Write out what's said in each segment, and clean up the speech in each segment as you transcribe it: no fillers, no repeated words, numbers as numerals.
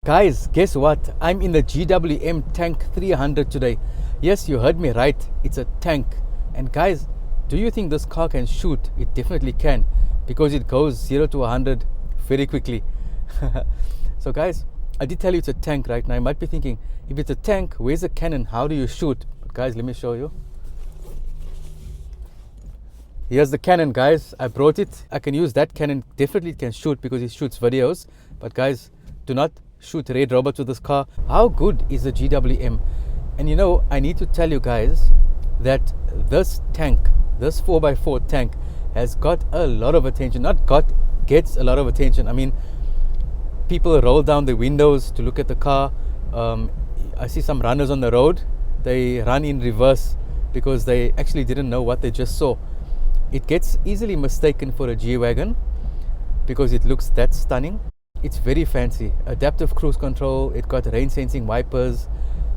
Guys, guess what? I'm in the GWM Tank 300 today. Yes, you heard me right. It's a tank. And guys, do you think this car can shoot? It definitely can, because it goes 0 to 100 very quickly. So guys, I did tell you it's a tank right now. You might be thinking, if it's a tank, where's the cannon? How do you shoot? But guys, let me show you. Here's the cannon, guys. I brought it. I can use that cannon. Definitely it can shoot because it shoots videos. But guys, do not shoot red robots with this car. How good is the GWM? And you know, I need to tell you guys that this tank, this 4x4 tank, has got a lot of attention. Not got, gets a lot of attention. I mean, people roll down the windows to look at the car. I see some runners on the road. They run in reverse because they actually didn't know what they just saw. It gets easily mistaken for a G-Wagon because it looks that stunning. It's very fancy. Adaptive cruise control, it got rain sensing wipers,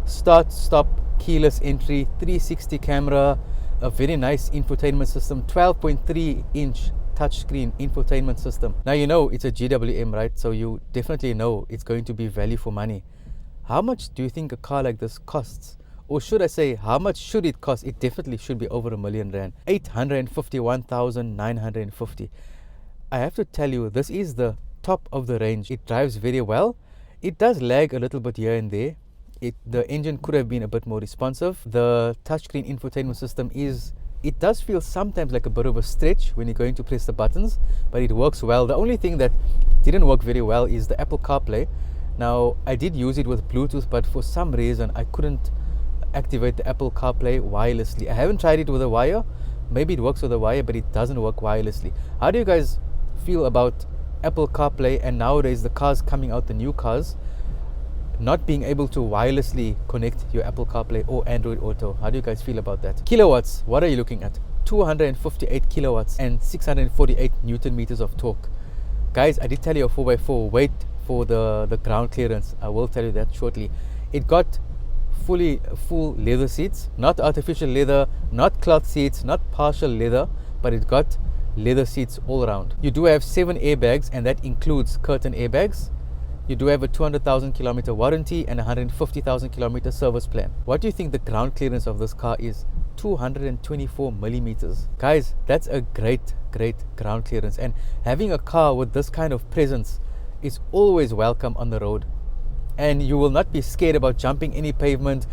start, stop, keyless entry, 360 camera, a very nice infotainment system, 12.3 inch touchscreen infotainment system. Now you know it's a GWM, right? So you definitely know it's going to be value for money. How much do you think a car like this costs? Or should I say, how much should it cost? It definitely should be over R1,000,000. 851,950. I have to tell you, this is the top of the range. It drives very well. It does lag a little bit here and there. The engine could have been a bit more responsive. The touchscreen infotainment system it does feel sometimes like a bit of a stretch when you're going to press the buttons, but it works well. The only thing that didn't work very well is the Apple CarPlay. Now, I did use it with Bluetooth, but for some reason I couldn't activate the Apple CarPlay wirelessly. I haven't tried it with a wire. Maybe it works with a wire, but it doesn't work wirelessly. How do you guys feel about Apple CarPlay, and nowadays the cars coming out, the new cars, not being able to wirelessly connect your Apple CarPlay or Android Auto? How do you guys feel about that? Kilowatts, what are you looking at? 258 kilowatts and 648 Newton meters of torque. Guys, I did tell you a 4x4, wait for the ground clearance. I will tell you that shortly. It got full leather seats, not artificial leather, not cloth seats, not partial leather, but it got leather seats all around. You do have 7 airbags, and that includes curtain airbags. You do have a 200,000 kilometer warranty and 150,000 kilometer service plan. What do you think the ground clearance of this car is? 224 millimeters. Guys, that's a great ground clearance, and having a car with this kind of presence is always welcome on the road. And you will not be scared about jumping any pavement,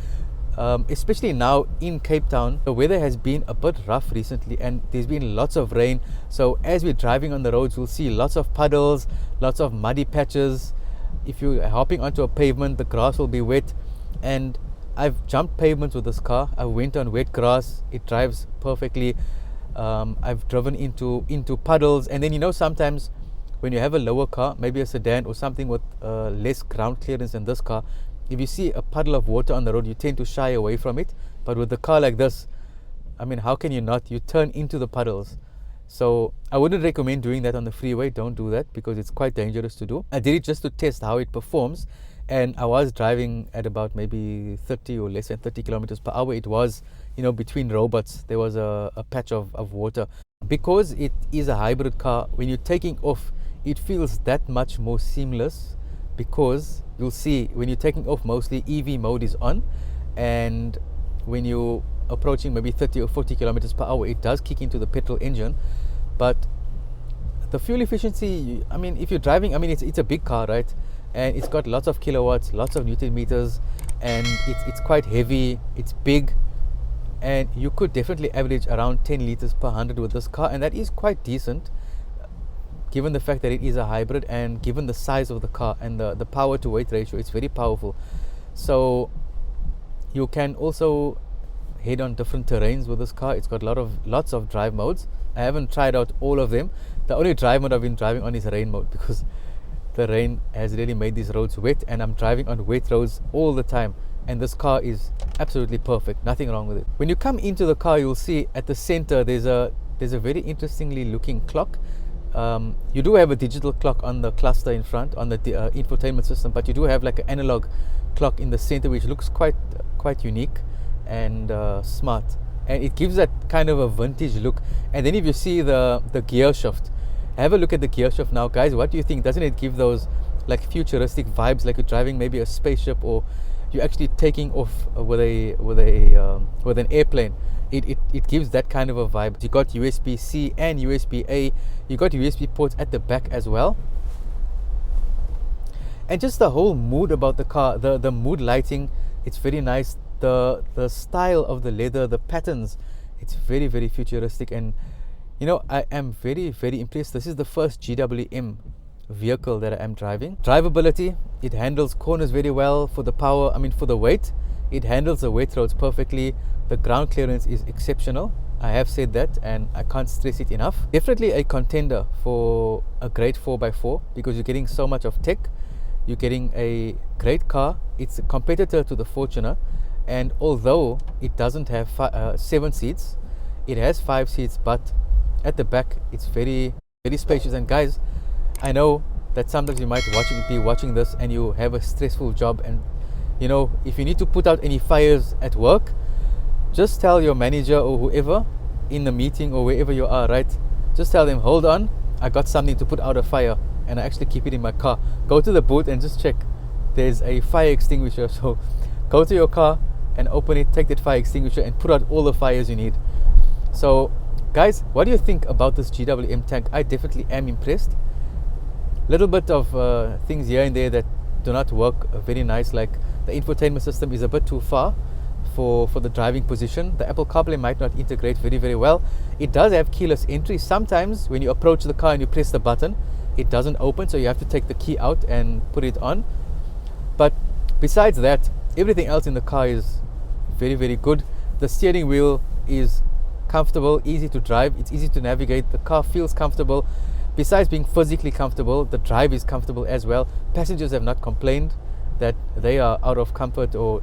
especially now in Cape Town. The weather has been a bit rough recently, and there's been lots of rain. So as we're driving on the roads, you'll see lots of puddles, lots of muddy patches. If you're hopping onto a pavement, the grass will be wet. And I've jumped pavements with this car. I went on wet grass. It drives perfectly. I've driven into puddles. And then, you know, sometimes when you have a lower car, maybe a sedan or something with less ground clearance than this car, if you see a puddle of water on the road, you tend to shy away from it. But with a car like this, I mean, how can you not? You turn into the puddles. So I wouldn't recommend doing that on the freeway. Don't do that because it's quite dangerous to do. I did it just to test how it performs, and I was driving at about maybe 30 or less than 30 kilometers per hour. It was, you know, between robots, there was a patch of water. Because it is a hybrid car, when you're taking off, it feels that much more seamless, because you'll see when you're taking off, mostly EV mode is on, and when you're approaching maybe 30 or 40 kilometers per hour, it does kick into the petrol engine. But the fuel efficiency, I mean, if you're driving, I mean, it's a big car, right? And it's got lots of kilowatts, lots of Newton meters, and it's quite heavy, it's big, and you could definitely average around 10 liters per 100 with this car, and that is quite decent given the fact that it is a hybrid, and given the size of the car and the power to weight ratio. It's very powerful. So you can also head on different terrains with this car. It's got lots of drive modes. I haven't tried out all of them. The only drive mode I've been driving on is rain mode, because the rain has really made these roads wet, and I'm driving on wet roads all the time, and this car is absolutely perfect. Nothing wrong with it. When you come into the car, you'll see at the center there's a very interestingly looking clock. You do have a digital clock on the cluster in front, on the infotainment system, but you do have like an analog clock in the center, which looks quite unique and smart, and it gives that kind of a vintage look. And then if you see the gear shift, have a look at the gear shift now, guys. What do you think? Doesn't it give those like futuristic vibes, like you're driving maybe a spaceship, or you're actually taking off with an airplane. It gives that kind of a vibe. You got USB-C and USB-A. You got USB ports at the back as well. And just the whole mood about the car, the mood lighting, it's very nice. The style of the leather, the patterns, it's very, very futuristic. And you know, I am very, very impressed. This is the first GWM vehicle that I am driving. Drivability, it handles corners very well. For the power, I mean for the weight, it handles the wet roads perfectly. The ground clearance is exceptional. I have said that and I can't stress it enough. Definitely a contender for a great 4x4 because you're getting so much of tech. You're getting a great car. It's a competitor to the Fortuner, and although it doesn't have 7 seats, it has 5 seats, but at the back it's very, very spacious. And guys, I know that sometimes you might be watching this and you have a stressful job, and you know, if you need to put out any fires at work, just tell your manager or whoever in the meeting or wherever you are, right? Just tell them, hold on, I got something to put out a fire, and I actually keep it in my car. Go to the boot and just check. There's a fire extinguisher. So go to your car and open it, take that fire extinguisher and put out all the fires you need. So guys, what do you think about this GWM Tank? I definitely am impressed. Little bit of things here and there that do not work very nice, like the infotainment system is a bit too far for the driving position. The Apple CarPlay might not integrate very, very well. It does have keyless entry. Sometimes when you approach the car and you press the button, it doesn't open, so you have to take the key out and put it on. But besides that, everything else in the car is very, very good. The steering wheel is comfortable, easy to drive, it's easy to navigate. The car feels comfortable. Besides being physically comfortable, the drive is comfortable as well. Passengers have not complained that they are out of comfort or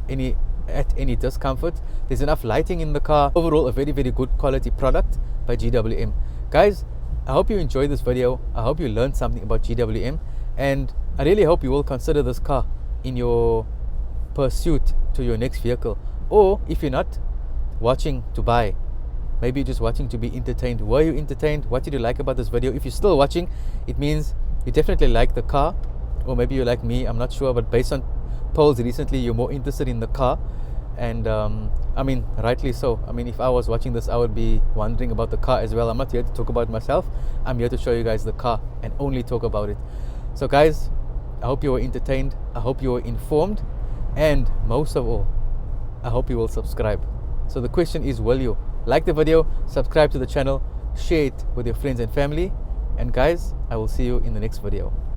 at any discomfort. There's enough lighting in the car. Overall, a very, very good quality product by GWM. Guys, I hope you enjoyed this video. I hope you learned something about GWM, and I really hope you will consider this car in your pursuit to your next vehicle. Or if you're not watching to buy, maybe you're just watching to be entertained. Were you entertained? What did you like about this video? If you're still watching, it means you definitely like the car, or maybe you're like me, I'm not sure, but based on polls recently, you're more interested in the car. And I mean, rightly so. I mean, if I was watching this, I would be wondering about the car as well. I'm not here to talk about myself. I'm here to show you guys the car and only talk about it. So guys, I hope you were entertained. I hope you were informed. And most of all, I hope you will subscribe. So the question is, will you like the video, subscribe to the channel, share it with your friends and family? And guys, I will see you in the next video.